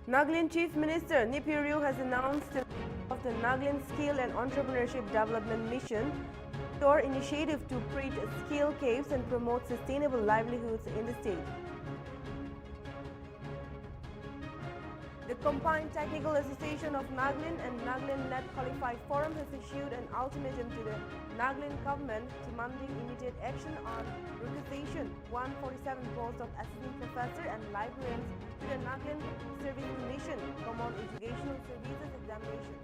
Nagaland Chief Minister Nltv has announced the launch of the Nagaland Skill and Entrepreneurship Development Mission, your initiative to create skill caves and promote sustainable livelihoods in the state. The Combined Technical Association of Nagaland and Nagaland Net Qualified Forum has issued an ultimatum to the Nagaland government demanding immediate action on requisition 147 posts of assistant professor and librarians to the Nagaland Service Commission Common Educational Services Examination.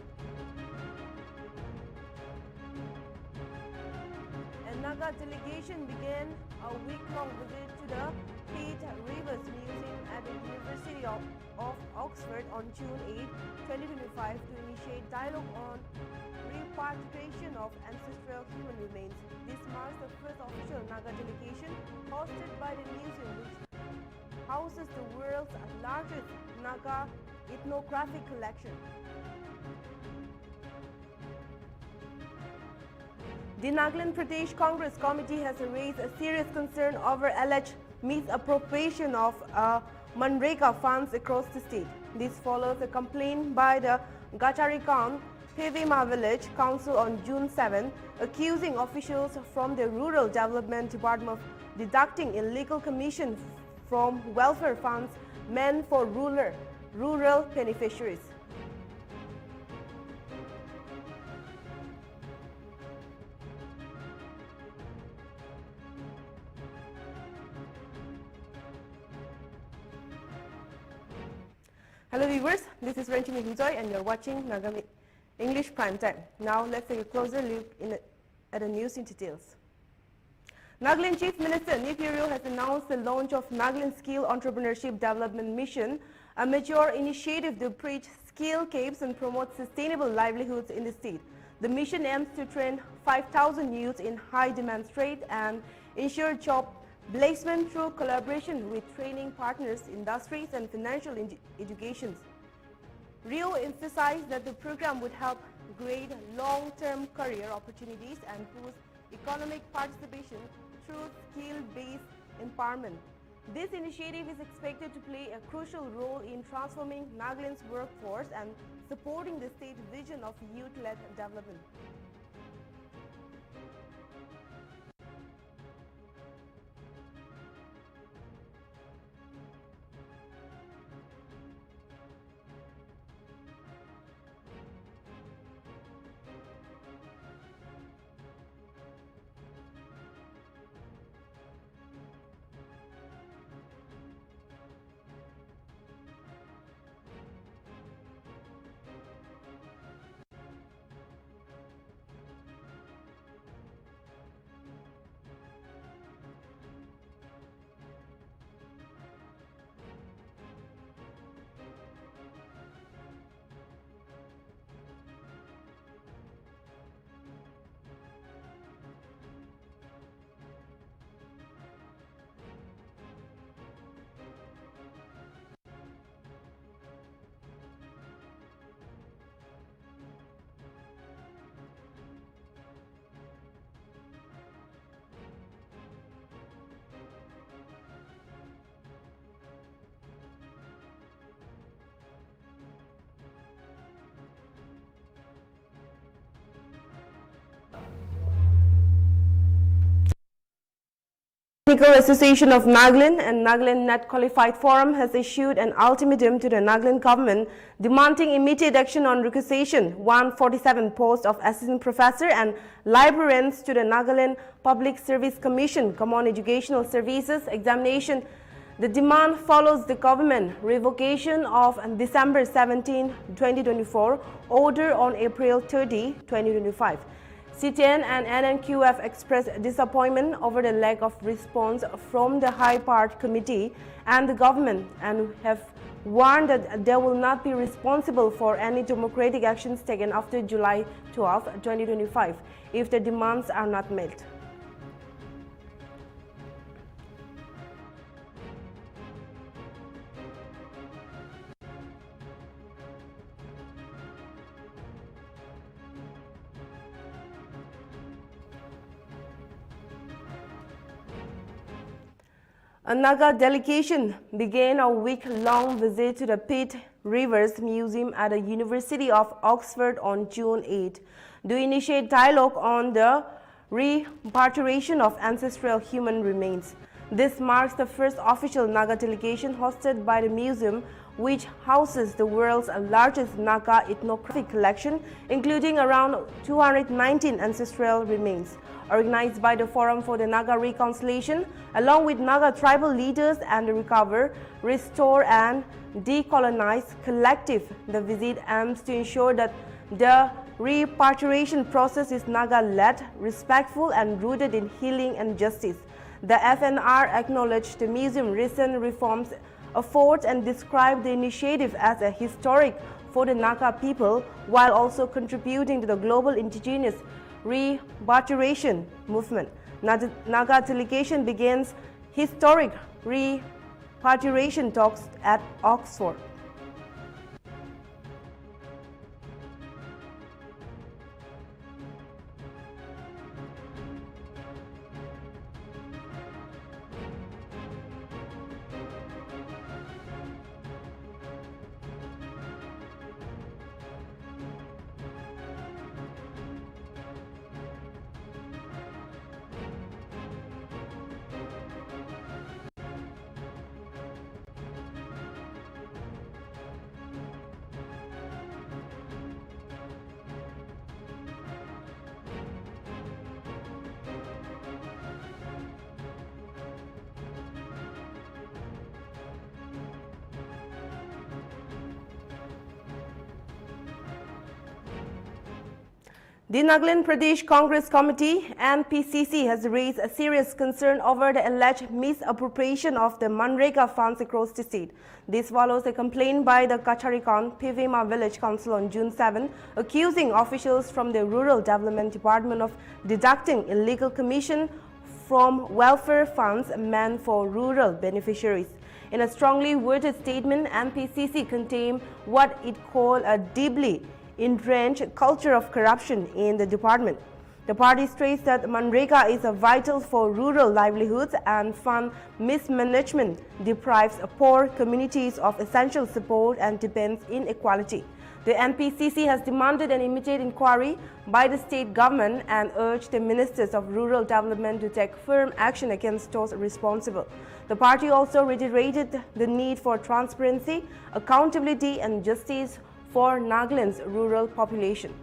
A Naga delegation began a week-long visit to the Pete Rivers Museum at the University of Oxford on June 8, 2025 to initiate dialogue on repatriation of ancestral human remains. This marks the first official Naga delegation hosted by the museum, which houses the world's largest Naga ethnographic collection. The Nagaland Pradesh Congress Committee has raised a serious concern over alleged misappropriation of Manreka funds across the state. This follows a complaint by the Gacharikan Pevima Village Council on June 7, accusing officials from the Rural Development Department of deducting illegal commission from welfare funds meant for rural beneficiaries. Hello viewers, this is Renchini Hujoy and you're watching Nagami English Prime Time. Now let's take a closer look at the news in details. Nagaland Chief Minister Nltv has announced the launch of Nagaland Skill Entrepreneurship Development Mission, a mature initiative to preach skill caves and promote sustainable livelihoods in the state. The mission aims to train 5,000 youths in high-demand trade and ensure job placement through collaboration with training partners, industries and financial educations. Rio emphasized that the program would help create long-term career opportunities and boost economic participation through skill-based empowerment. This initiative is expected to play a crucial role in transforming Nagaland's workforce and supporting the state's vision of youth-led development. Technical Association of Nagaland and Nagaland Net Qualified Forum has issued an ultimatum to the Nagaland government demanding immediate action on requisition 147 posts of assistant professor and librarians to the Nagaland Public Service Commission Common Educational Services Examination. The demand follows the government revocation of December 17, 2024 order on April 30, 2025. CTN and NNQF expressed disappointment over the lack of response from the High Part Committee and the government and have warned that they will not be responsible for any democratic actions taken after July 12, 2025 if the demands are not met. A Naga delegation began a week-long visit to the Pitt Rivers Museum at the University of Oxford on June 8 to initiate dialogue on the repatriation of ancestral human remains. This marks the first official Naga delegation hosted by the museum, which houses the world's largest Naga ethnographic collection, including around 219 ancestral remains. Organized by the Forum for the Naga Reconciliation, along with Naga tribal leaders and the Recover, Restore and Decolonize Collective, the visit aims to ensure that the repatriation process is Naga-led, respectful and rooted in healing and justice. The FNR acknowledged the museum's recent reforms efforts and described the initiative as a historic for the Naga people, while also contributing to the global indigenous repatriation movement. Naga delegation begins historic repatriation talks at Oxford. The Nagaland Pradesh Congress Committee (NPCC) has raised a serious concern over the alleged misappropriation of the Manrega funds across the state. This follows a complaint by the Kacharikon Pivema Village Council on June 7, accusing officials from the Rural Development Department of deducting illegal commission from welfare funds meant for rural beneficiaries. In a strongly worded statement, NPCC condemned what it called a deeply entrenched culture of corruption in the department. The party stressed that Manrega is vital for rural livelihoods and fund mismanagement deprives poor communities of essential support and deepens inequality. The NPCC has demanded an immediate inquiry by the state government and urged the ministers of rural development to take firm action against those responsible. The party also reiterated the need for transparency, accountability and justice for Nagaland's rural population.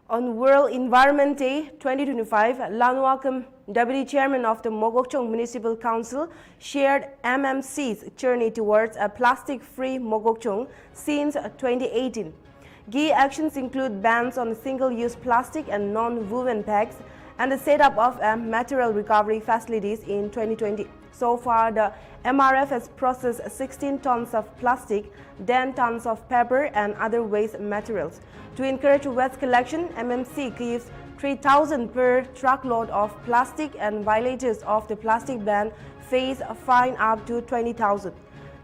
On World Environment Day 2025, Lanuakam, Deputy Chairman of the Mogokchung Municipal Council, shared MMC's journey towards a plastic-free Mogokchung since 2018. Key actions include bans on single-use plastic and non-woven bags and the setup of material recovery facilities in 2020. So far, the MRF has processed 16 tons of plastic, 10 tons of paper and other waste materials. To encourage waste collection, MMC gives 3,000 per truckload of plastic, and violators of the plastic ban face a fine up to 20,000.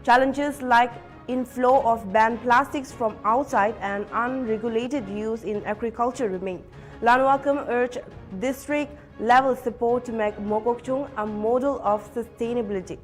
Challenges like inflow of banned plastics from outside and unregulated use in agriculture remain. Lanuakam urged district-level support to make Mogokchung a model of sustainability.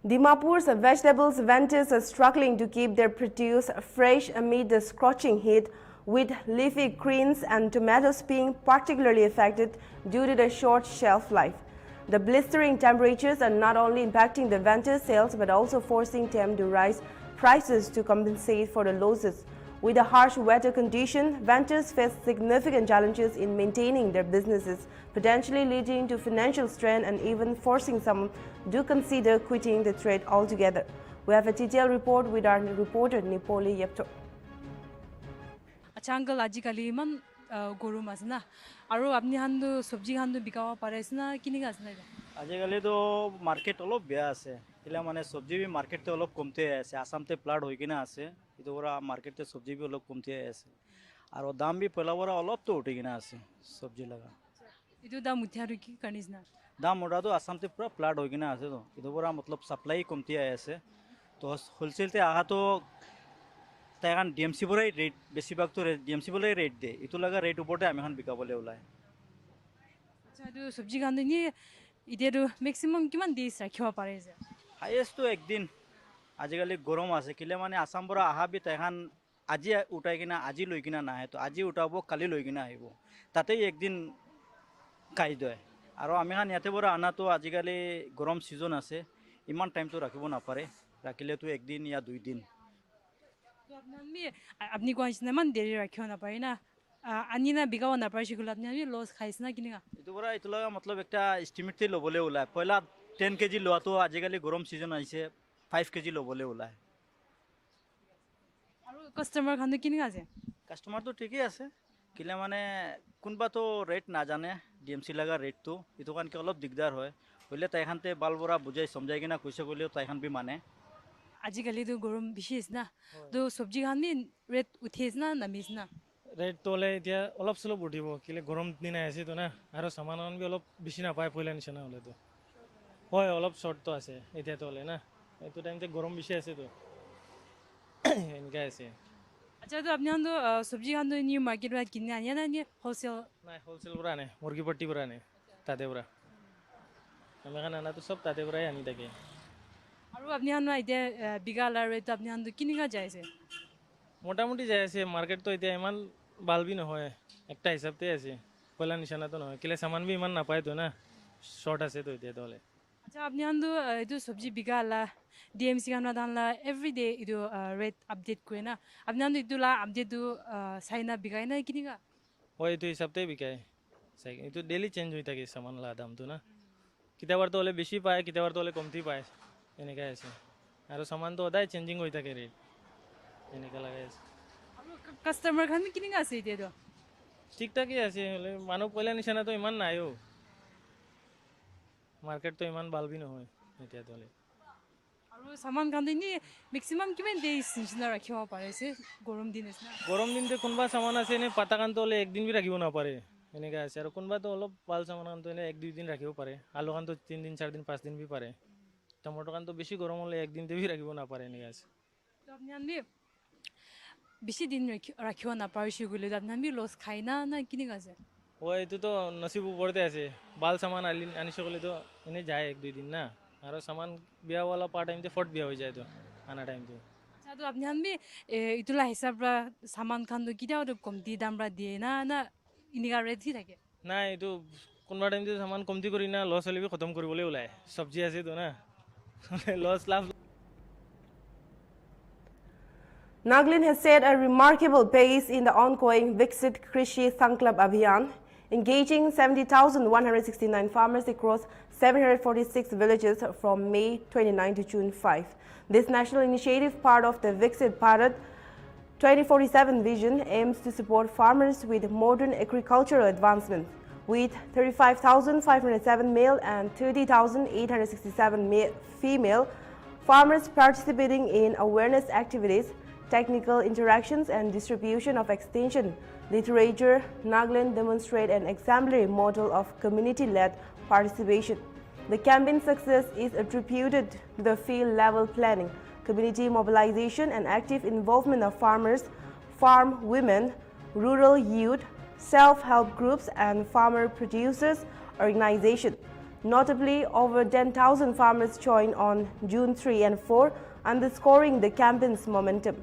Dimapur's vegetables vendors are struggling to keep their produce fresh amid the scorching heat, with leafy greens and tomatoes being particularly affected due to the short shelf life. The blistering temperatures are not only impacting the vendors' sales but also forcing them to raise prices to compensate for the losses. With the harsh weather condition, vendors face significant challenges in maintaining their businesses, potentially leading to financial strain and even forcing some to consider quitting the trade altogether. We have a detailed report with our reporter Nipoli Yepto. Uncle, ajikali iman gorum asna. Aro apni handu sabji handu bikawa paresna kini gasna. আজিকালি তো market অলপ বেয়া আছে কিলা মানে সবজি B মার্কেটতে অলপ কমতে আছে আসামতে প্লাট হৈ কিনা আছে ইটো পৰা মার্কেটতে সবজি বি অলপ কমতে আছে আৰু দাম বি পলা পৰা অলপ তো উঠি কিনা আছে সবজি লাগা Itu da mutharu ki kanisna. দাম ওটাতো আসামতে পুরা প্লাট হৈ কিনা আছে তো ইটো পৰা মতলব সাপ্লাই কমতে আছে তো হোলসেলতে আহা তো তাইখান ডিএমসি পৰাই ৰেট বেছিভাগ তো ডিএমসি বলে ৰেট দে ইটো লাগা ৰেট ওপৰতে আমি এখন বিকাবলৈ ওলাই Acha du sabji gandu ni ideru maximum kiman days rakhiwa pare je. Highest তো একদিন আজিকালি গরম আছে কিলে মানে আসাম পৰা আহা বি তাইখান আজি উঠাই কিনা আজি লৈ কিনা নাহে তো আজি উঠাব কালি লৈ কিনা আহিব তাতেই একদিন কাই দয় আৰু আমি খান ইয়াতে পৰা আনাতো আজিকালি গৰম সিজন আছে ইমান টাইমটো ৰাখিব নাপাৰে ৰাখিলেতো একদিন ইয়া দুই দিন To apni ko isna man deri rakhiwa na pare na. Ani na bigawa na pare shikula apni loss khaisna kini ga. এইটো পৰা এইটো লগা মতলব একটা এষ্টিমেটতে ল'বলৈ ওলায় পইলা 10 কেজি লোৱাটো আজিকালি গৰম সিজন আহিছে 5 কেজি ল'বলৈ ওলায় Aro customer khandu kini ga je. কাস্টমাৰটো ঠিকই আছে কিলে মানে কোনবাতো ৰেট নাজানে ডিএমসি লগা ৰেটটো এইটো কাৰণে অলপ দিগদাৰ হয় হলে তাইখানতে বালবৰা বুজাই সমজাই কিনা কৈছে গ'লেও তাইখান বি মানে Ajikali du gorum bishi isna. Do sabji khan ni rate uthesna na misna. Rate তলে এতিয়া অলপ চলপ উঠিব কিলে গৰম দিন আহিছে তো না আৰু সামান বি অলপ বেছি নাপায় পইলা নিচিনা হ'লেতো হয় অলপ শ্বৰ্টটো আছে এতিয়া তলে না এইটো টাইমতে গৰম বেছি আছে তো এনেকৈ আছে Acha du apni handu sabji handu new market wa kinna anya na ni wholesale. নাই হোলচেল পৰা আনে মুৰ্গীপট্টি পৰা আনে তাতে পৰা আমি খান আনাটো চব তাতে পৰাই আনি থাকে Aro apni handu ide bigala rate apni handu kini ga jai se. মোটামুটি যাই আছে মাৰ্কেট তো এতিয়া ইমান ভাল বি নহয় একটা হিচাপতে আছে পইলা নিচিনাটো নহয় কিলে সামান বি ইমান নাপায় তো না শ্বৰ্ট আছে তো এতিয়া তলে Acha apni handu idu sabji bigala DMC khan dan la every day idu rate update kore na. Apni handu idu la update du saina bigai na kini ga. হয় এইটো হিচাপতে বিকায় এইটো ডেইলি চেঞ্জ হৈ থাকে সামান লা দামটো না কেতিয়াবাৰ তো হ'লে বেছি পায় কেতিয়াবাৰ তো হ'লে কমতি পায় এনেকৈ আছে আৰু সামানটো সদায় চেঞ্জিং হৈ থাকে ৰেট এনেকৈ লগাই আছে Aro customer khan kini ga se ide do. ঠিক ঠাকেই আছে হ'লে মানুহ পইলা নিচিনাটো ইমান নাইও মাৰ্কেটটো ইমান ভাল বি নহয় এতিয়া তলে Aro saman khan ni maximum kiman days nisna rakhiwa pare se gorom din isna. গৰম দিনতে কোনোবা সামান আছে এনে পাতা কানটো হ'লে একদিন বি ৰাখিব নাপাৰে এনেকৈ আছে আৰু কোনোবাতো অলপ ভাল সামান কানটো এনে 1-2 দিন ৰাখিব পাৰে আলু কানটো 3 দিন 4 দিন 5 দিন বি পাৰে টমেটো কানটো বেছি গৰম হ'লে একদিনতে বি ৰাখিব নাপাৰে এনেকৈ আছে To apni handu bishi din rakhiwa na pare shigule apni handu loss khaina na kini ga je. হয় এইটোতো নচিব ওপৰতে আছে ভাল সামান আনিছে গ'লেতো এনেই যায় 1-2 দিন না আৰু সামান বিয়া হোৱা পাৰ টাইমতে ফট বিয়া হৈ যায় তো আনা টাইমটো Acha du apni handu itula hisab ra saman khan du kida du komti dam ra die na iniga rate hi thake. নাই এইটো কোনোবা টাইমতে সামান কমতি কৰি না লছ হ'লে বি খতম কৰিবলৈ ওলায় চব্জি আছে তো না লছ লাভ Nagaland has set a remarkable pace in the ongoing Viksit Krishi Sankalp Abhiyan, engaging 70,169 farmers across 746 villages from May 29 to June 5. This national initiative, part of the Viksit Bharat 2047 vision, aims to support farmers with modern agricultural advancements, with 35,507 male and 30,867 female farmers participating in awareness activities, technical interactions and distribution of extension literature. Nagaland demonstrate an exemplary model of community-led participation. The campaign's success is attributed to the field-level planning, community mobilization and active involvement of farmers, farm women, rural youth, self-help groups and farmer producers organizations. Notably, over 10,000 farmers joined on June 3 and 4, underscoring the campaign's momentum.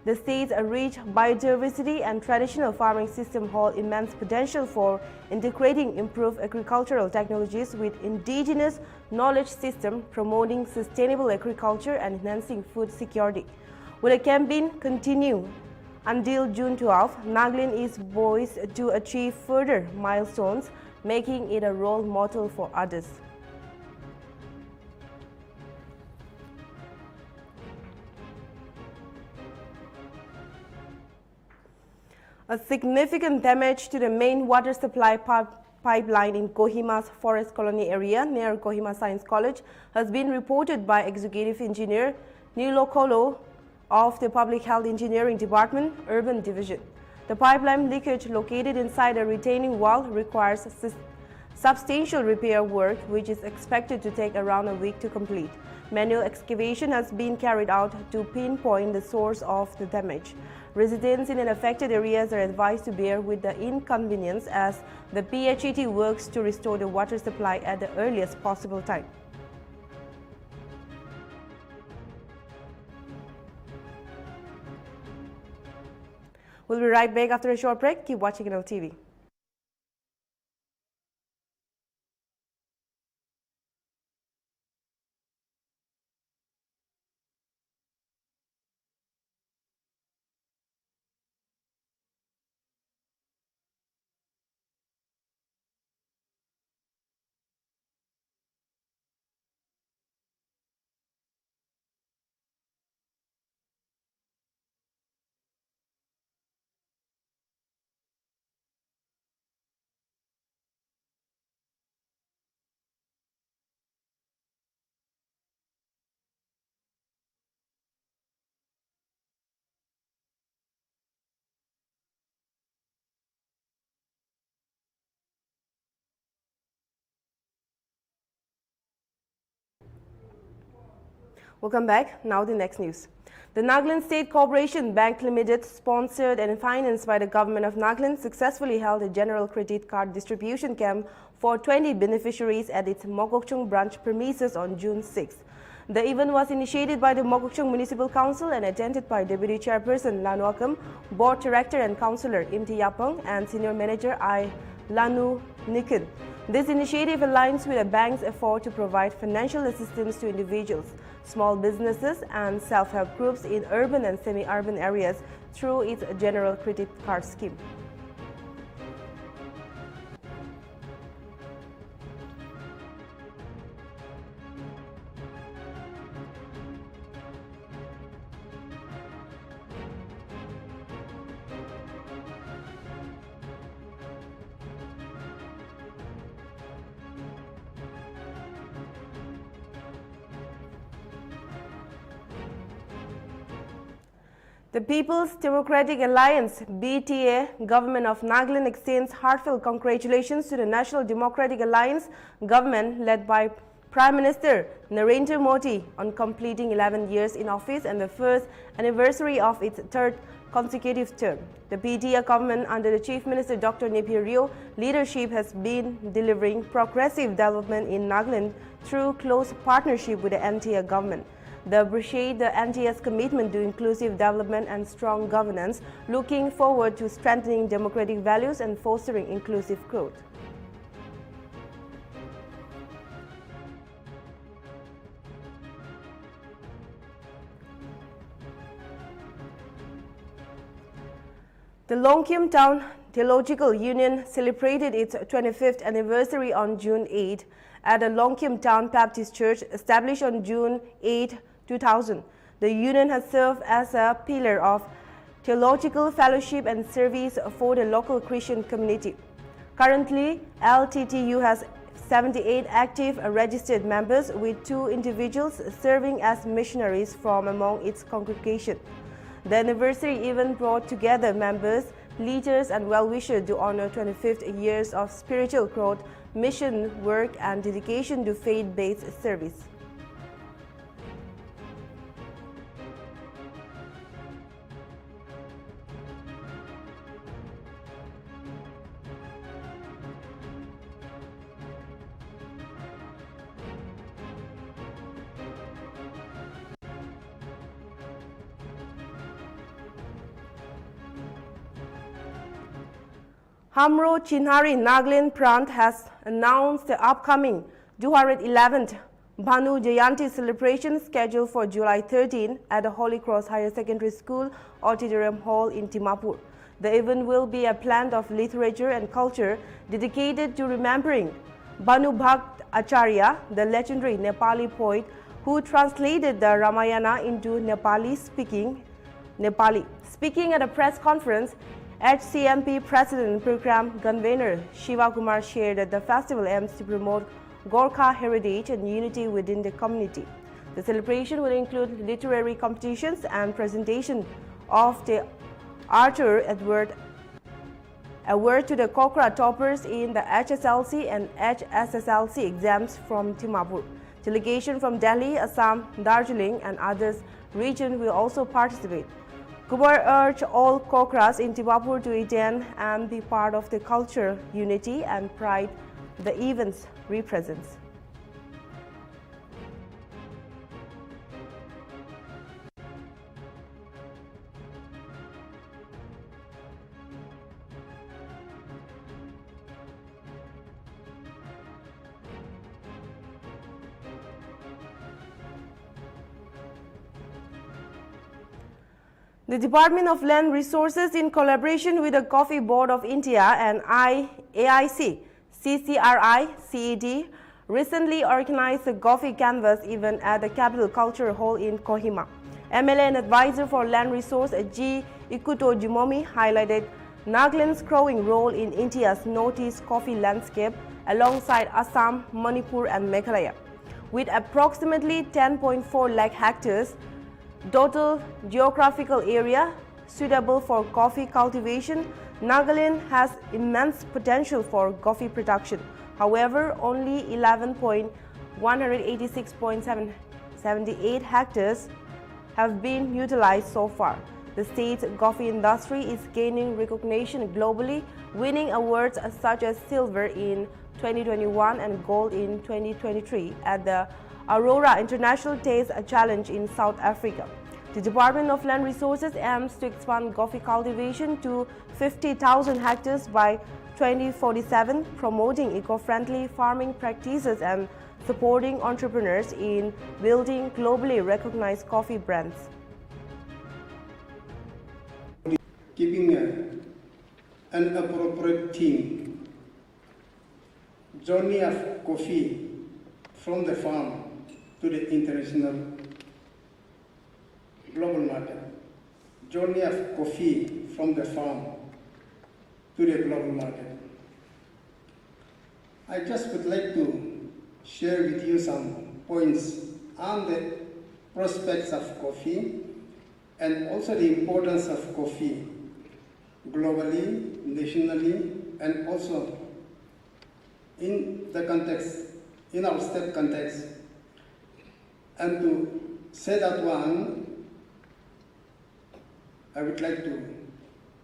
The state's rich biodiversity and traditional farming system hold immense potential for integrating improved agricultural technologies with indigenous knowledge system, promoting sustainable agriculture and enhancing food security. Will the campaign continue Until June 12, Nagaland is poised to achieve further milestones, making it a role model for others. A significant damage to the main water supply pipeline in Kohima's forest colony area near Kohima Science College has been reported by Executive Engineer Nltv of the Public Health Engineering Department, Urban Division. The pipeline leakage located inside a retaining wall requires substantial repair work, which is expected to take around a week to complete. Manual excavation has been carried out to pinpoint the source of the damage. Residents in the affected areas are advised to bear with the inconvenience as the PHET works to restore the water supply at the earliest possible time. We'll be right back after a short break. Keep watching Nltv. Welcome back. Now the next news. The Nagaland State Corporation Bank Limited, sponsored and financed by the government of Nagaland, successfully held a general credit card distribution camp for 20 beneficiaries at its Mokokchung branch premises on June 6. The event was initiated by the Mokokchung Municipal Council and attended by Deputy Chairperson Lanu Akam, Board Director and Councillor Imti Yapang, and Senior Manager I. Lanu Nikin. This initiative aligns with the bank's effort to provide financial assistance to individuals, small businesses and self-help groups in urban and semi-urban areas through its general credit card scheme. The People's Democratic Alliance (BTA) government of Nagaland extends heartfelt congratulations to the National Democratic Alliance government led by Prime Minister Narendra Modi on completing 11 years in office and the first anniversary of its third consecutive term. The BTA government under the Chief Minister Dr. Nltv Rio leadership has been delivering progressive development in Nagaland through close partnership with the NTA government. They appreciate the NTS commitment to inclusive development and strong governance, looking forward to strengthening democratic values and fostering inclusive growth. The Longkim Town Theological Union celebrated its 25th anniversary on June 8 at the Longkim Town Baptist Church, established on June 8, 2000. The union has served as a pillar of theological fellowship and service for the local Christian community. Currently, LTTU has 78 active registered members, with 2 individuals serving as missionaries from among its congregation. The anniversary event brought together members, leaders and well-wishers to honor 25 years of spiritual growth, mission work and dedication to faith-based service. Hamro Chinhari Nagaland Prant has announced the upcoming 211th Bhanu Jayanti celebration scheduled for July 13 at the Holy Cross Higher Secondary School Auditorium Hall in Dimapur. The event will be a plant of literature and culture dedicated to remembering Bhanu Bhakt Acharya, the legendary Nepali poet who translated the Ramayana into Nepali. Speaking at a press conference, HCMP President Program Convener Shiva Kumar shared that the festival aims to promote Gorkha heritage and unity within the community. The celebration will include literary competitions and presentation of the Arthur Edward Award to the Kokra toppers in the HSLC and HSSLC exams from Dimapur. Delegation from Delhi, Assam, Darjeeling and others regions will also participate. Kumar urged all Kokras in Dimapur to attend and be part of the culture, unity and pride the events represents. The Department of Land Resources, in collaboration with the Coffee Board of India and AIC, CCRI, CED, recently organized a coffee canvas event at the Capital Culture Hall in Kohima. MLA and Advisor for Land Resource G. Ikuto Jumomi highlighted Nagaland's growing role in India's northeast coffee landscape alongside Assam, Manipur and Meghalaya. With approximately 10.4 lakh hectares, total geographical area suitable for coffee cultivation, Nagaland has immense potential for coffee production. However, only 11.186.78 hectares have been utilized so far. The state's coffee industry is gaining recognition globally, winning awards such as silver in 2021 and gold in 2023 at the Aurora International Taste Challenge in South Africa. The Department of Land Resources aims to expand coffee cultivation to 50,000 hectares by 2047, promoting eco-friendly farming practices and supporting entrepreneurs in building globally recognized coffee brands. Keeping an appropriate theme, journey of coffee from the farm to the international global market, journey of coffee from the farm to the global market. I just would like to share with you some points on the prospects of coffee and also the importance of coffee globally, nationally, and also in the context, in our state context. And to say that one, I would like to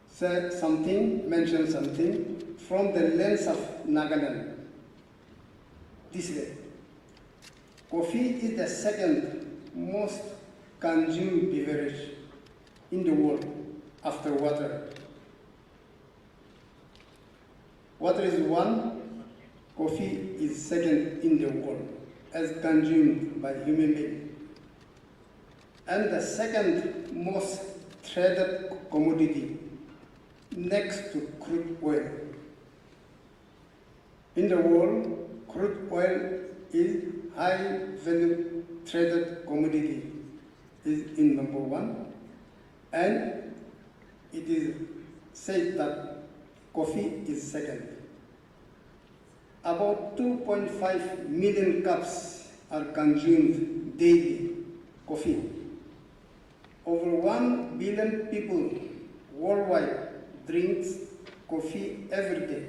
say something, mention something from the lens of Nagaland. This way, coffee is the second most consumed beverage in the world after water. Water is one, coffee is second in the world as consumed by human beings. And the second most traded commodity next to crude oil. In the world, crude oil is high value traded commodity is in number one, and it is said that coffee is second. About 2.5 million cups are consumed daily, coffee. Over 1 billion people worldwide drinks coffee every day,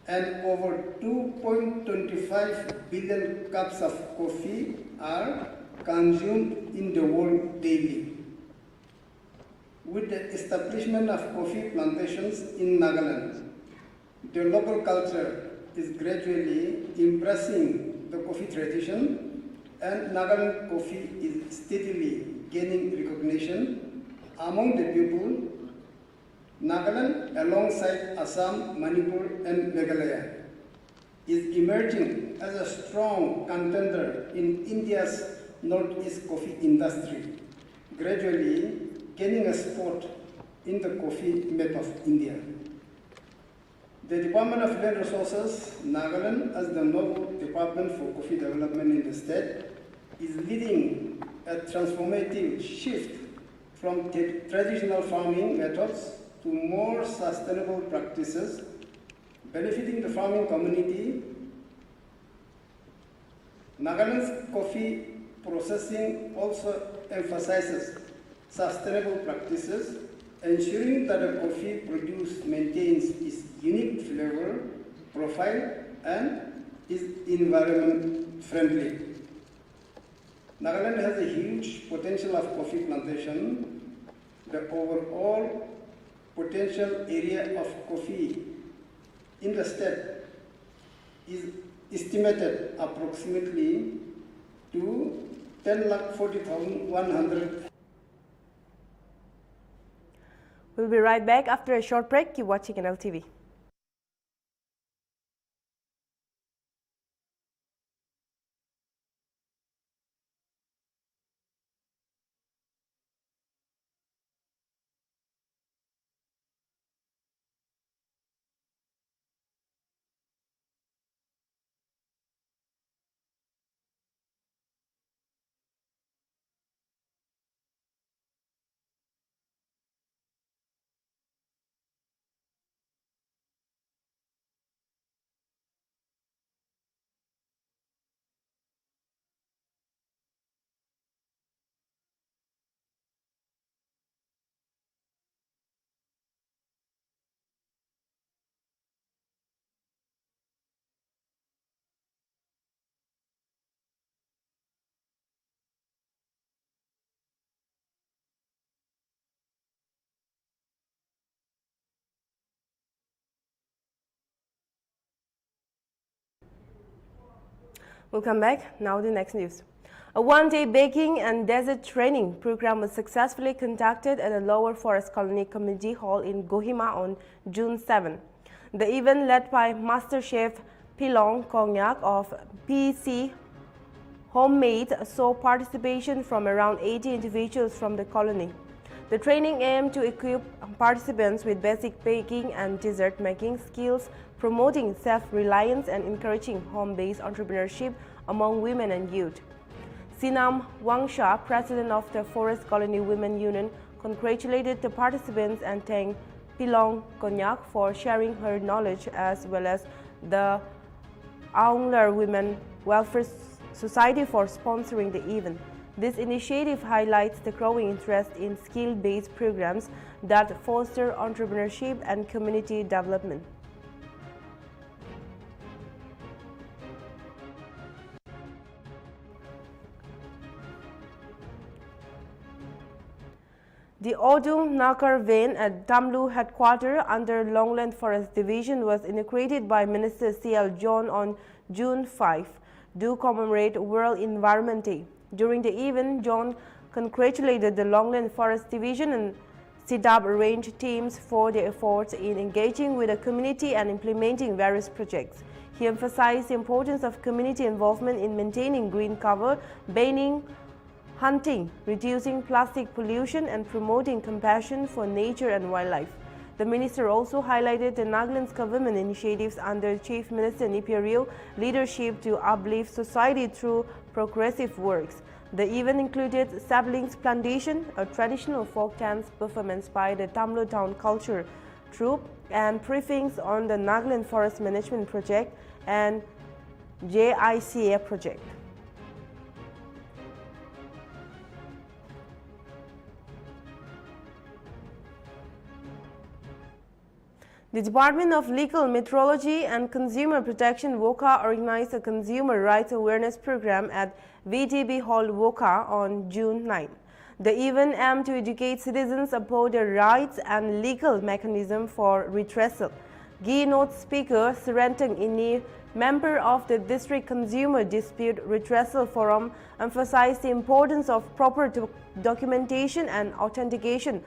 and over 2.25 billion cups of coffee are consumed in the world daily. With the establishment of coffee plantations in Nagaland, the local culture is gradually embracing the coffee tradition, and Nagaland coffee is steadily gaining recognition among the people. Nagaland, alongside Assam, Manipur, and Meghalaya, is emerging as a strong contender in India's Northeast coffee industry, gradually gaining a spot in the coffee map of India. The Department of Land Resources, Nagaland, as the node department for coffee development in the state, is leading a transformative shift from traditional farming methods to more sustainable practices, benefiting the farming community. Nagaland's coffee processing also emphasizes sustainable practices, ensuring that the coffee produced maintains its unique flavor profile and is environment friendly. Nagaland has a huge potential of coffee plantation. The overall potential area of coffee in the state is estimated approximately to 10,40,100. We'll be right back after a short break. Keep watching Nltv. We'll come back. Now the next news. A one-day baking and desert training program was successfully conducted at the Lower Forest Colony Community Hall in Kohima on June 7. The event, led by Master Chef Pilong Konyak of PC Homemade, saw participation from around 80 individuals from the colony. The training aimed to equip participants with basic baking and dessert making skills, promoting self-reliance and encouraging home-based entrepreneurship among women and youth. Sinam Wangsha, president of the Forest Colony Women Union, congratulated the participants and thanked Pilong Konyak for sharing her knowledge, as well as the Aunglar Women Welfare Society for sponsoring the event. This initiative highlights the growing interest in skill-based programs that foster entrepreneurship and community development. The Odum Nakar Vein at Tamlu headquarters under Longland Forest Division was inaugurated by Minister C.L. John on June 5 to commemorate World Environment Day. During the event, John congratulated the Longland Forest Division and Sidab Range teams for their efforts in engaging with the community and implementing various projects. He emphasized the importance of community involvement in maintaining green cover, banning hunting, reducing plastic pollution, and promoting compassion for nature and wildlife. The minister also highlighted the Nagaland's government initiatives under Chief Minister Nipirio leadership to uplift society through progressive works. The event included saplings plantation, a traditional folk dance performance by the Tamlu Town Culture Troupe, and briefings on the Nagaland Forest Management Project and JICA project. The Department of Legal Metrology and Consumer Protection WOCA organized a consumer rights awareness program at VTB Hall WOCA on June 9. The event aimed to educate citizens about their rights and legal mechanism for redressal. Keynote speaker Serenteng Ini, member of the District Consumer Dispute Redressal Forum, emphasized the importance of proper documentation and authentication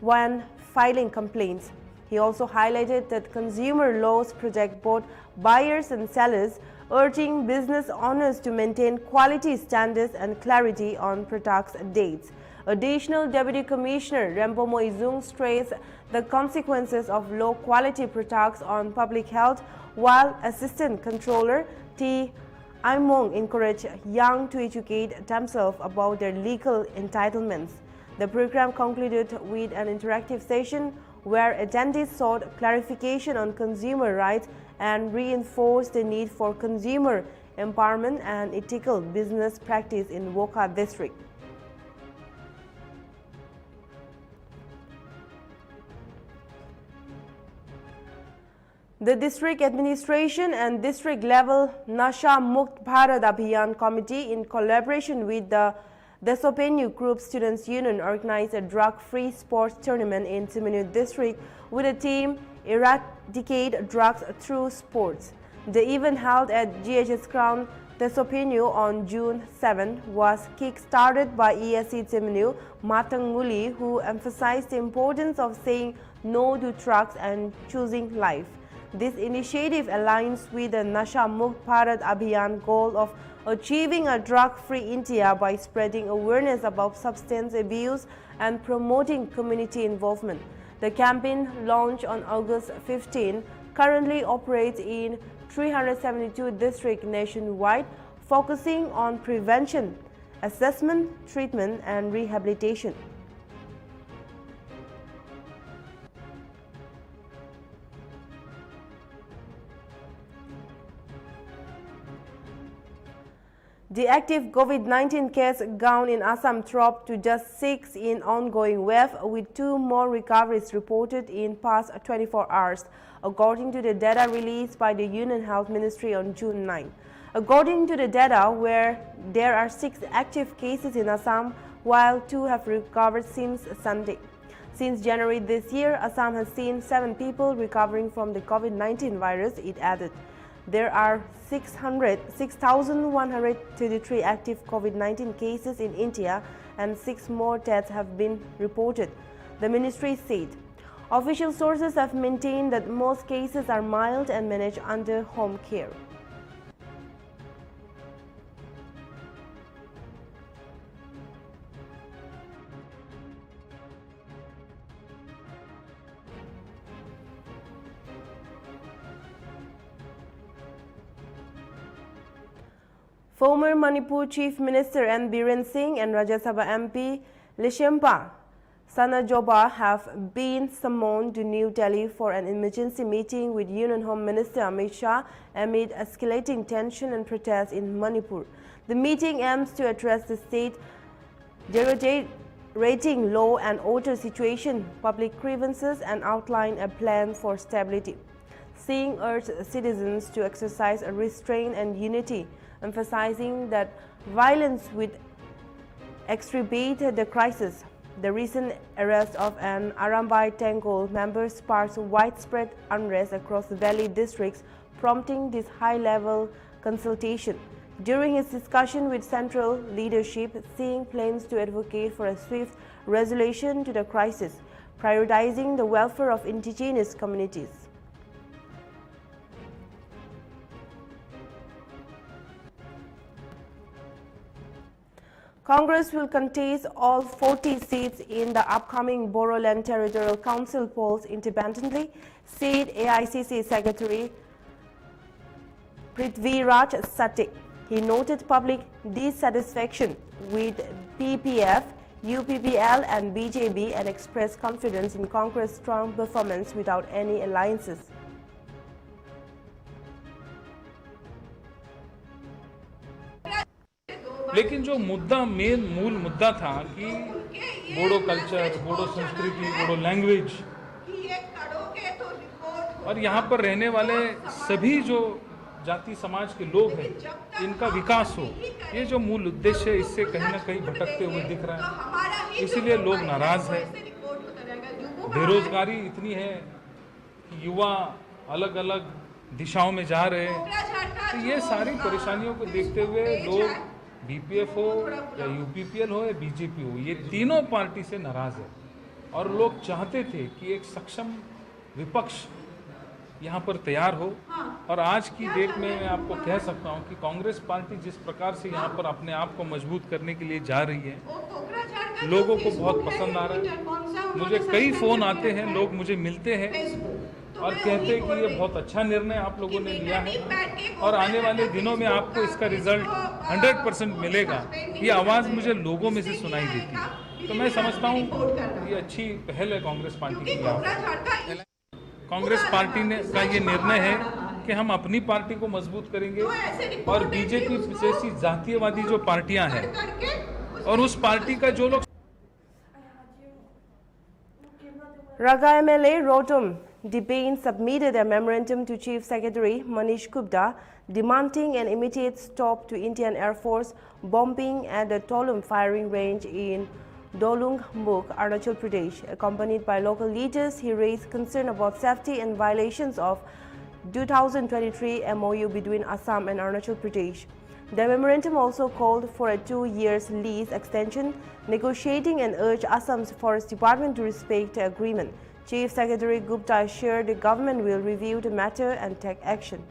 when filing complaints. He also highlighted that consumer laws protect both buyers and sellers, urging business owners to maintain quality standards and clarity on products' dates. Additional Deputy Commissioner Rempomo Izung stressed the consequences of low-quality products on public health, while Assistant Controller T. Aimong encouraged young to educate themselves about their legal entitlements. The program concluded with an interactive session where attendees sought clarification on consumer rights and reinforced the need for consumer empowerment and ethical business practice in Woka district. The District Administration and District Level Nasha Mukt Bharat Abhiyan Committee, in collaboration with the Desopenu Group Students Union, organized a drug-free sports tournament in Seminyu District with a theme Eradicate Drugs Through Sports. The event, held at GHS Crown Desopenu on June 7, was kick-started by ESC Seminyu Matanguli, who emphasized the importance of saying no to drugs and choosing life. This initiative aligns with the Nasha Mukt Bharat Abhiyan goal of achieving a drug-free India by spreading awareness about substance abuse and promoting community involvement. The campaign, launched on August 15, currently operates in 372 districts nationwide, focusing on prevention, assessment, treatment, and rehabilitation. The active COVID-19 case count in Assam dropped to just 6 in ongoing wave, with 2 more recoveries reported in past 24 hours, according to the data released by the Union Health Ministry on June 9. According to the data, where there are 6 active cases in Assam, while 2 have recovered since Sunday. Since January this year, Assam has seen 7 people recovering from the COVID-19 virus, it added. There are 6,133 active COVID-19 cases in India, and 6 more deaths have been reported, the ministry said. Official sources have maintained that most cases are mild and managed under home care. Former Manipur Chief Minister N. Biren Singh and Rajya Sabha MP Lishempa Sanajoba have been summoned to New Delhi for an emergency meeting with Union Home Minister Amit Shah amid escalating tension and protests in Manipur. The meeting aims to address the state deteriorating law and order situation, public grievances, and outline a plan for stability. Singh urged citizens to exercise a restraint and unity, emphasizing that violence would exacerbate the crisis. The recent arrest of an Arambai Tangol member sparks widespread unrest across the valley districts, prompting this high-level consultation. During his discussion with central leadership, Singh plans to advocate for a swift resolution to the crisis, prioritizing the welfare of indigenous communities. Congress will contest all 40 seats in the upcoming Bodoland Territorial Council polls independently, said AICC Secretary Prithviraj Sati. He noted public dissatisfaction with PPF, UPPL and BJP and expressed confidence in Congress' strong performance without any alliances. लेकिन जो मुद्दा मूल मुद्दा था कि Bodo culture, Bodo संस्कृति, Bodo language और यहाँ पर रहने वाले सभी जो जाति समाज के लोग हैं, इनका विकास हो, ये जो मूल उद्देश्य है, इससे कहीं ना कहीं भटकते हुए दिख रहा है। इसीलिए लोग नाराज हैं। बेरोजगारी इतनी है कि युवा अलग अलग दिशाओं में जा रहे हैं। तो ये सारी परेशानियों को देखते हुए लोग बीपीएफ हो या यूपीपीएल हो या बीजेपी हो, ये तीनों पार्टी से नाराज है और लोग चाहते थे कि एक सक्षम विपक्ष यहाँ पर तैयार हो। और आज की डेट में मैं आपको कह सकता हूँ कि कांग्रेस पार्टी जिस प्रकार से यहाँ पर अपने आप को मजबूत करने के लिए जा रही है, लोगों को बहुत पसंद आ रहा है। मुझे कई फ़ोन आते हैं, लोग मुझे मिलते हैं और कहते हैं कि ये बहुत अच्छा निर्णय आप लोगों ने लिया है और आने वाले दिनों में आपको इसका रिजल्ट 100% मिलेगा। ये आवाज़ मुझे लोगों में से सुनाई देती है। तो मैं समझता हूँ ये अच्छी पहल है कांग्रेस पार्टी की। यहाँ कांग्रेस पार्टी ने का ये निर्णय है कि हम अपनी पार्टी को मजबूत करेंगे और बीजेपी जैसी जातीयवादी जो पार्टियां हैं और उस पार्टी का जो लोग Raga MLA Rotom Debane submitted a memorandum to Chief Secretary Manish Gupta demanding an immediate stop to Indian Air Force bombing at the Tolum firing range in Dolungbuk, Arunachal Pradesh. Accompanied by local leaders, he raised concern about safety and violations of 2023 MOU between Assam and Arunachal Pradesh. The memorandum also called for a 2-year lease extension, negotiating and urged Assam's Forest Department to respect the agreement. Chief Secretary Gupta assured the government will review the matter and take action.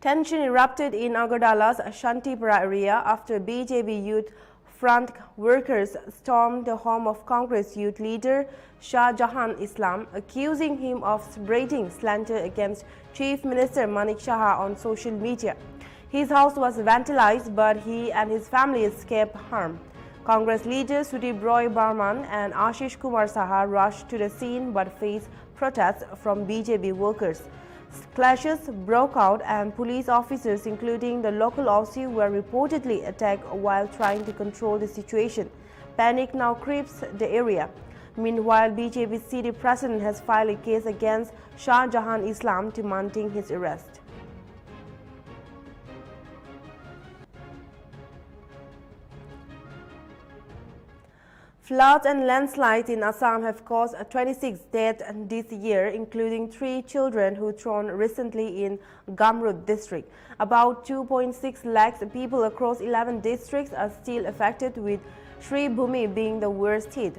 Tension erupted in Agartala's Shantipura area after BJP Youth Front workers stormed the home of Congress youth leader Shah Jahan Islam, accusing him of spreading slander against Chief Minister Manik Saha on social media. His house was vandalized, but he and his family escaped harm. Congress leaders Sudip Roy Barman and Ashish Kumar Saha rushed to the scene but faced protests from BJP workers. Clashes broke out and police officers, including the local OC, were reportedly attacked while trying to control the situation. Panic now creeps the area. Meanwhile, BJP city president has filed a case against Shah Jahan Islam demanding his arrest. Floods and landslides in Assam have caused 26 deaths this year, including 3 children who drowned recently in Gamrut district. About 2.6 lakhs people across 11 districts are still affected, with Sri Bhumi being the worst hit.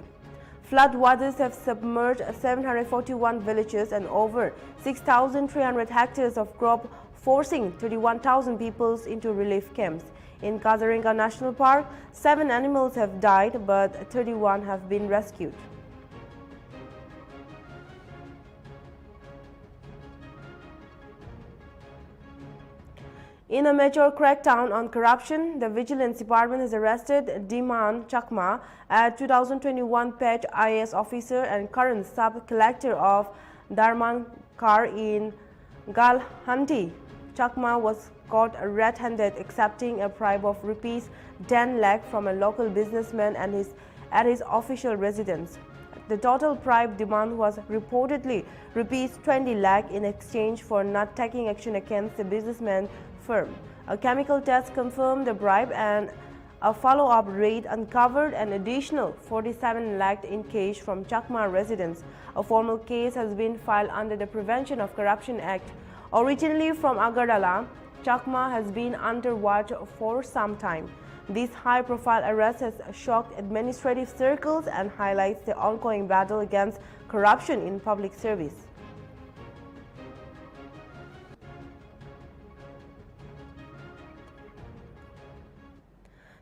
Flood waters have submerged 741 villages and over 6,300 hectares of crop, forcing 31,000 people into relief camps. In Kaziranga National Park, 7 animals have died, but 31 have been rescued. In a major crackdown on corruption, the Vigilance Department has arrested Diman Chakma, a 2021 pet IAS officer and current sub-collector of Darmankar in Galhanti. Chakma was caught red-handed accepting a bribe of rupees 10 lakh from a local businessman and at his official residence. The total bribe demand was reportedly rupees 20 lakh in exchange for not taking action against the businessman firm. A chemical test confirmed the bribe, and a follow-up raid uncovered an additional 47 lakh in cash from Chakma residents. A formal case has been filed under the Prevention of Corruption Act. Originally from Agartala, Chakma has been under watch for some time. This high-profile arrest has shocked administrative circles and highlights the ongoing battle against corruption in public service.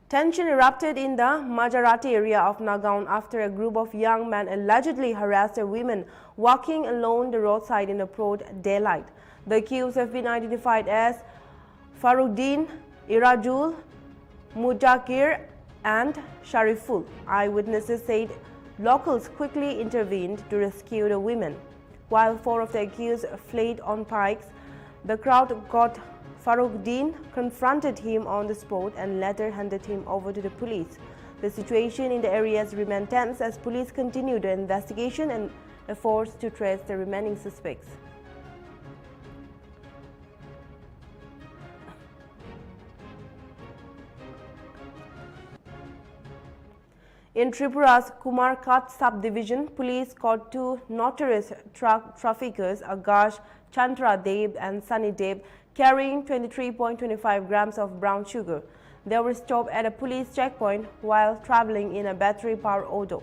Tension erupted in the Majarati area of Nagaon after a group of young men allegedly harassed a woman walking along the roadside in the broad daylight. The accused have been identified as Faruddin, Irajul, Mujakir and Shariful. Eyewitnesses said locals quickly intervened to rescue the women. While 4 of the accused fled on bikes, the crowd got Faruddin, confronted him on the spot and later handed him over to the police. The situation in the areas remained tense as police continued the investigation and efforts to trace the remaining suspects. In Tripura's Kumarkat subdivision, police caught 2 notorious truck traffickers, Agash Chandra Deb and Sunny Deb, carrying 23.25 grams of brown sugar. They were stopped at a police checkpoint while traveling in a battery-powered auto.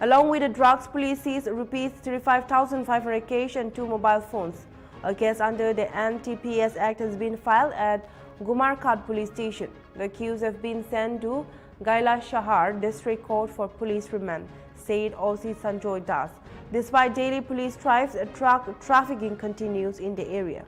Along with the drugs, police seized rupees 35,500 cash and 2 mobile phones. A case under the Nltv Act has been filed at Gumarkad police station. The accused have been sent to Gaila Shahar District Court for police remand, said OC Sanjoy Das. Despite daily police drives, truck trafficking continues in the area.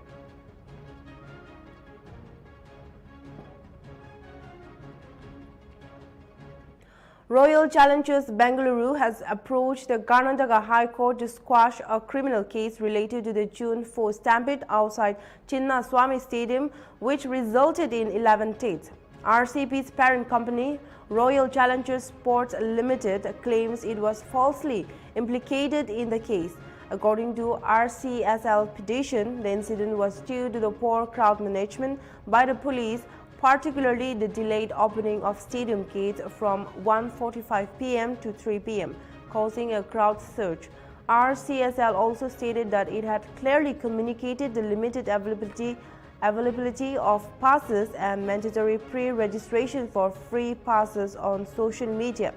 Royal Challengers Bengaluru has approached the Karnataka High Court to squash a criminal case related to the June 4 stampede outside Chinnaswamy Stadium, which resulted in 11 deaths. RCP's parent company, Royal Challengers Sports Limited, claims it was falsely implicated in the case. According to RCSL petition, the incident was due to the poor crowd management by the police, particularly the delayed opening of stadium gates from 1:45 p.m. to 3 p.m., causing a crowd surge. RCSL also stated that it had clearly communicated the limited availability of passes and mandatory pre-registration for free passes on social media.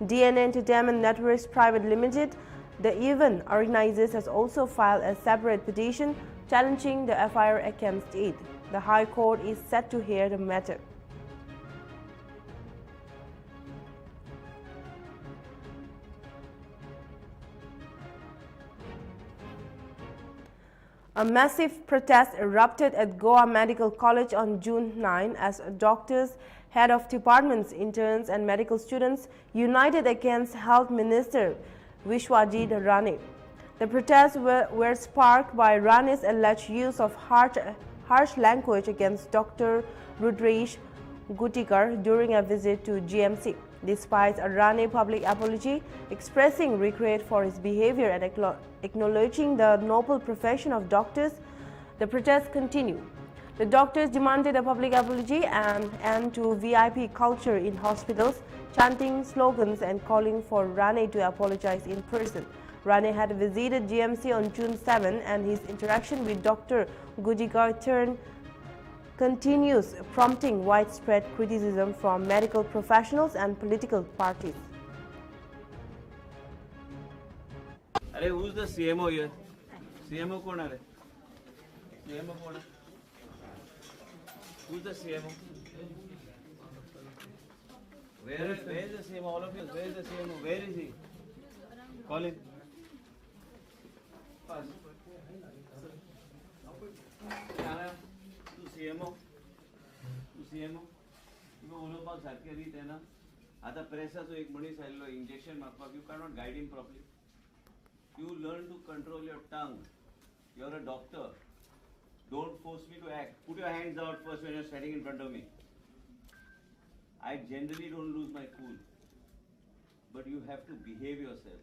DNA Entertainment Networks Private Limited, the event organizers, has also filed a separate petition challenging the FIR against it. The High Court is set to hear the matter. A massive protest erupted at Goa Medical College on June 9 as doctors, head of departments, interns and medical students united against Health Minister Vishwajit Rane. The protests were sparked by Rane's alleged use of harsh language against Dr. Rudresh Gutikar during a visit to GMC. Despite a Rane public apology expressing regret for his behavior and acknowledging the noble profession of doctors, the protests continue. The doctors demanded a public apology and end to VIP culture in hospitals, chanting slogans and calling for Rane to apologize in person. Rane had visited GMC on June 7 and his interaction with Dr. Gutikar continues, prompting widespread criticism from medical professionals and political parties. Who's the CMO here? CMO कौन है? CMO कौन है? Who's the CMO? Where is the CMO? All of you, where is the CMO? Where is he? Call him. Fast. तू CMO? तू CMO? तुम्ही ओलोपाक सारखे रीत आहे ना? आता प्रेसाचो एक मनीस आयल्लो इंजेक्शन मारपाक, you cannot guide him properly. You learn to control your tongue. You're a doctor. Don't force me to act. Put your hands out first when you're standing in front of me. I generally don't lose my cool. But you have to behave yourself.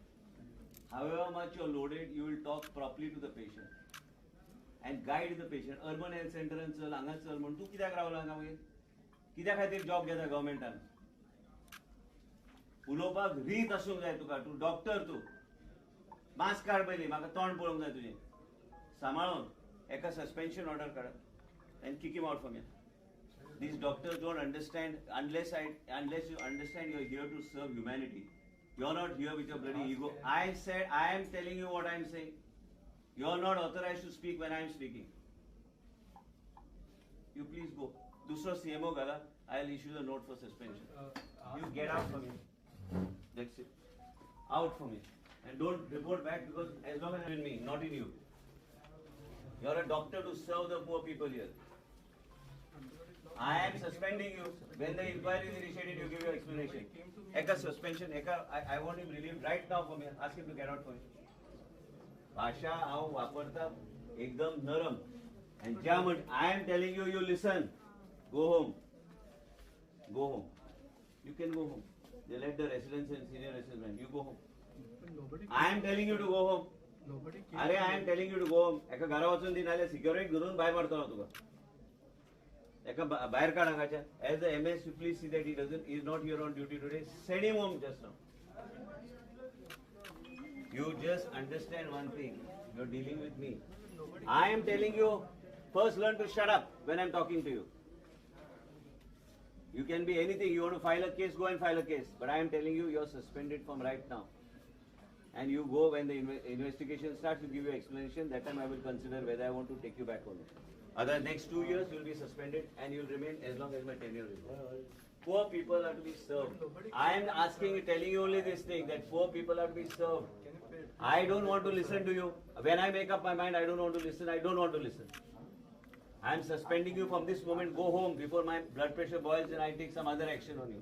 However much you're loaded, you will talk properly to the patient. And guide the patient. Urban health center and चल, हांगा चल म्हण. तू कित्याक रावला हांगा मागीर? कित्या खातीर जॉब घेता गव्हर्मेंटान? उलोवपाक रीत आसूंक जाय तुका. तू डॉक्टर तू. मास्क काड पयलीं, म्हाका तोंड पळोवंक जाय तुजें. सांबाळून एका suspension order card and kick him out from here. These doctors don't understand unless you understand you're here to serve humanity. You're not here with your bloody ego. I am telling you what I'm saying. You're not authorized to speak when I'm speaking. You please go. Dusra CMO gala, I'll issue the note for suspension. You get out from here. That's it. Out from here. And don't report back because as long as it's in me, not in you. You're a doctor to serve the poor people here. I am suspending you. When the inquiry is initiated, you give your explanation. Eka suspension, I want him relieved right now from here. Ask him to get out from here. भाषा हांव वापरता एकदम नरम. And German, I am telling you, you listen. Go home. Go home. You can go home. They let the residents and senior residents. You go home. I am telling you to go home. I am telling you to go home. एका घरा वचून दी नाल्यार security धरून भायर मारतलो तुका. एका भायर काड हांगाच्या. As the MS, you please see that he is not here on duty today. Send him home just now. You just understand one thing. You're dealing with me. I am telling you, first learn to shut up when I'm talking to you. You can be anything. You want to file a case, go and file a case. But I am telling you, you're suspended from right now. And you go when the investigation starts to give you explanation. That time I will consider whether I want to take you back or not. Other next 2 years, you'll be suspended and you'll remain as long as my tenure is. Poor people are to be served. I am asking, telling you only this thing, that poor people are to be served. I don't want to listen to you. When I make up my mind, I don't want to listen. I don't want to listen. I am suspending you from this moment. Go home before my blood pressure boils and I take some other action on you.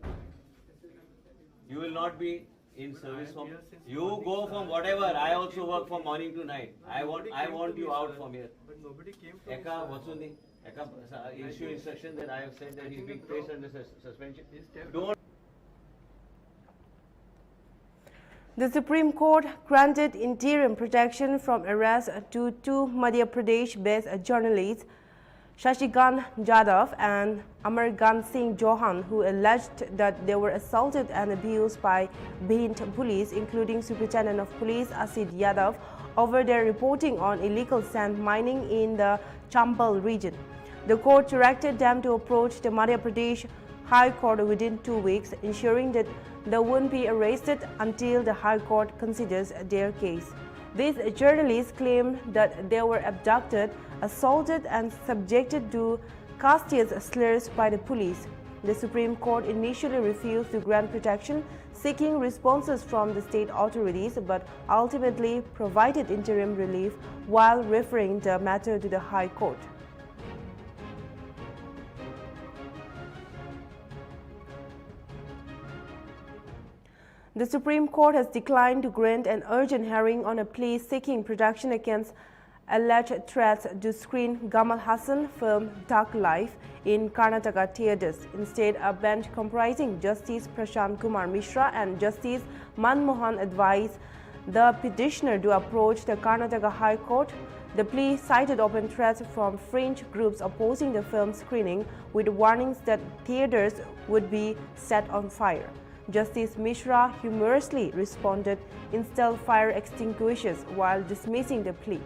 You will not be in service from. You go from whatever. I also work from morning to night. I want you out from here. But nobody came from. Eka, what's your name? Eka, issue instruction that I have said that he's being placed under suspension. Don't. The Supreme Court granted interim protection from arrest to two Madhya Pradesh-based journalists, Shashikant Jadhav and Amargan Singh Johan, who alleged that they were assaulted and abused by Bhind police, including Superintendent of Police Asid Yadav, over their reporting on illegal sand mining in the Chambal region. The court directed them to approach the Madhya Pradesh High Court within 2 weeks, ensuring that they wouldn't be arrested until the High Court considers their case. These journalists claimed that they were abducted, assaulted and subjected to casteist slurs by the police. The Supreme Court initially refused to grant protection, seeking responses from the state authorities, but ultimately provided interim relief while referring the matter to the High Court. The Supreme Court has declined to grant an urgent hearing on a plea seeking protection against alleged threats to screen Kamal Hassan film Dark Life in Karnataka theatres. Instead, a bench comprising Justice Prashant Kumar Mishra and Justice Manmohan advised the petitioner to approach the Karnataka High Court. The plea cited open threats from fringe groups opposing the film screening, with warnings that theatres would be set on fire. Justice Mishra humorously responded, "Install fire extinguishers," while dismissing the plea.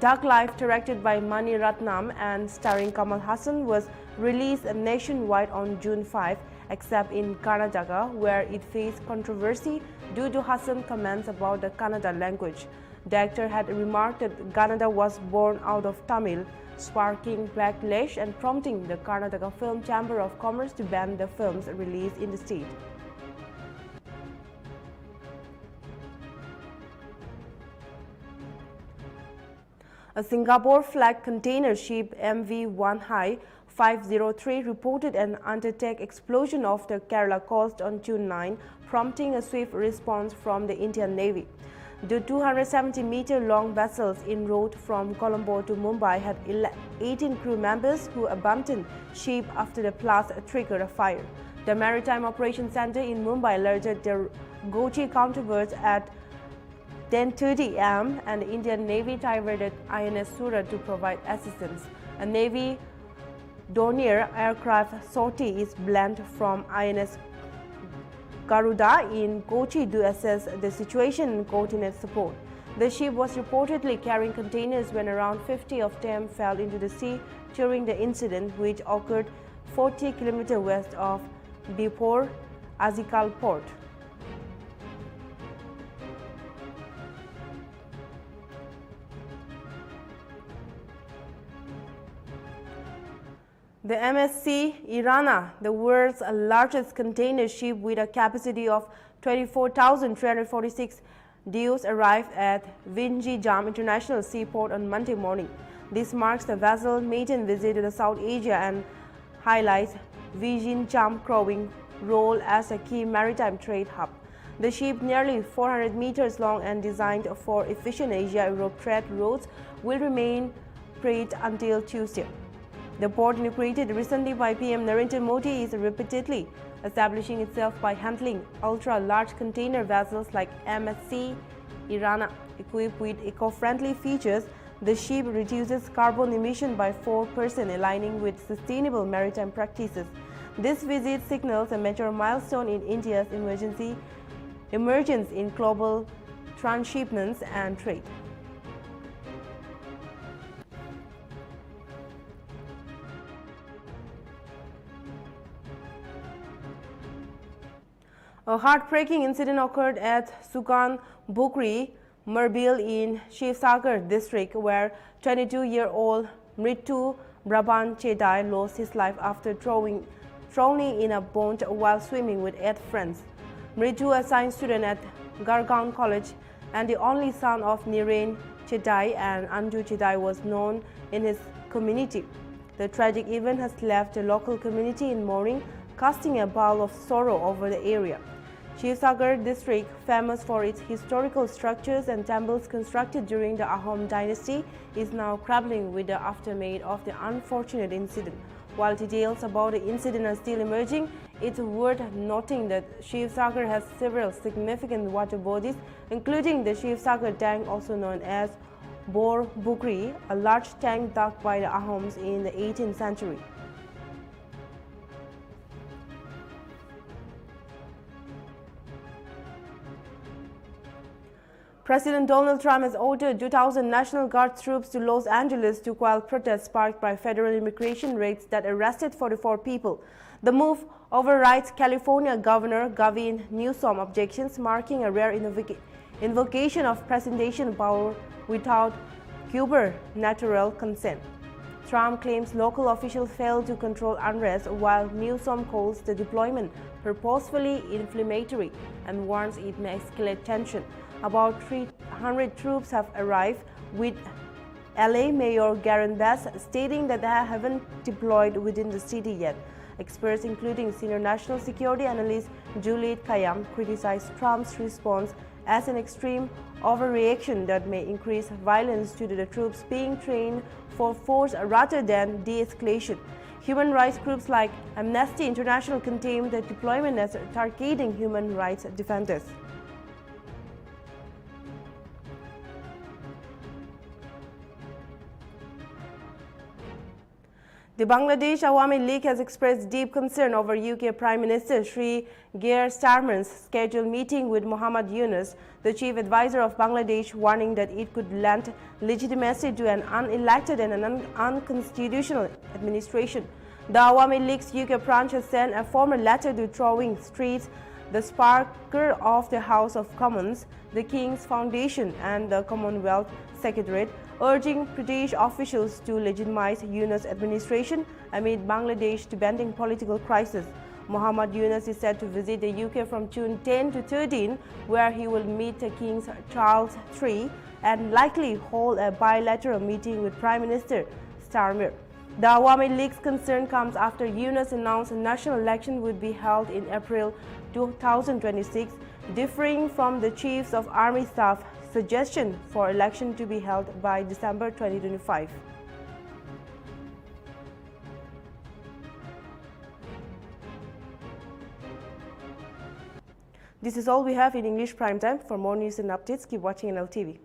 Dark Life, directed by Mani Ratnam and starring Kamal Hassan, was released nationwide on June 5, except in Karnataka, where it faced controversy due to Hassan's comments about the Kannada language. The actor had remarked that Kannada was born out of Tamil, sparking backlash and prompting the Karnataka Film Chamber of Commerce to ban the film's release in the state. A Singapore-flagged container ship MV Wanhai 503 reported an under-deck explosion off the Kerala coast on June 9, prompting a swift response from the Indian Navy. The 270-meter-long vessels en route from Colombo to Mumbai had 18 crew members who abandoned ship after the blast triggered a fire. The Maritime Operations Center in Mumbai alerted their Kochi counterparts at 10:30 am, and the Indian Navy diverted INS Surat to provide assistance. A Navy Dornier aircraft sortie is planned from INS Garuda in Kochi to assess the situation and coordinate support. The ship was reportedly carrying containers when around 50 of them fell into the sea during the incident, which occurred 40 km west of Dipor Azikal port. The MSC Irana, the world's largest container ship with a capacity of 24,346 TEUs, arrived at Vinjijam International Seaport on Monday morning. This marks the vessel's maiden visit to South Asia and highlights Vinjijam's growing role as a key maritime trade hub. The ship, nearly 400 meters long and designed for efficient Asia-Europe trade routes, will remain freight until Tuesday. The port, inaugurated recently by PM Narendra Modi, is repeatedly establishing itself by handling ultra-large container vessels like MSC Irana. Equipped with eco-friendly features, the ship reduces carbon emission by 4%, aligning with sustainable maritime practices. This visit signals a major milestone in India's emergence in global transshipments and trade. A heartbreaking incident occurred at Sukan Bukri, Marbil in Shivsagar district, where 22-year-old Mritu Braban Chedai lost his life after drowning in a pond while swimming with 8 friends. Mritu, a science student at Gargaon College and the only son of Niren Chedai and Anju Chedai, was known in his community. The tragic event has left the local community in mourning, casting a pall of sorrow over the area. Shivsagar district, famous for its historical structures and temples constructed during the Ahom dynasty, is now grappling with the aftermath of the unfortunate incident. While details about the incident are still emerging, it's worth noting that Shivsagar has several significant water bodies, including the Shivsagar tank, also known as Bor Bukri, a large tank dug by the Ahoms in the 18th century. President Donald Trump has ordered 2,000 National Guard troops to Los Angeles to quell protests sparked by federal immigration raids that arrested 44 people. The move overrides California Governor Gavin Newsom's objections, marking a rare invocation of presidential power without gubernatorial consent. Trump claims local officials failed to control unrest, while Newsom calls the deployment purposefully inflammatory and warns it may escalate tension. About 300 troops have arrived, with LA Mayor Garen Bass stating that they haven't deployed within the city yet. Experts, including senior national security analyst Juliet Kayyem, criticized Trump's response as an extreme overreaction that may increase violence due to the troops being trained for force rather than de-escalation. Human rights groups like Amnesty International condemn the deployment as targeting human rights defenders. The Bangladesh Awami League has expressed deep concern over UK Prime Minister Sri Keir Starmer's scheduled meeting with Muhammad Yunus, the chief advisor of Bangladesh, warning that it could lend legitimacy to an unelected and an unconstitutional administration. The Awami League's UK branch has sent a formal letter to Downing Street, the Speaker of the House of Commons, the King's Foundation and the Commonwealth Secretariat, urging British officials to legitimize Yunus' administration amid Bangladesh's demanding political crisis. Muhammad Yunus is set to visit the UK from June 10 to 13, where he will meet King Charles III and likely hold a bilateral meeting with Prime Minister Starmer. The Awami League's concern comes after Yunus announced a national election would be held in April 2026, differing from the Chiefs of Army Staff suggestion for election to be held by December 2025. This is all we have in English Primetime. For more news and updates, keep watching Nltv.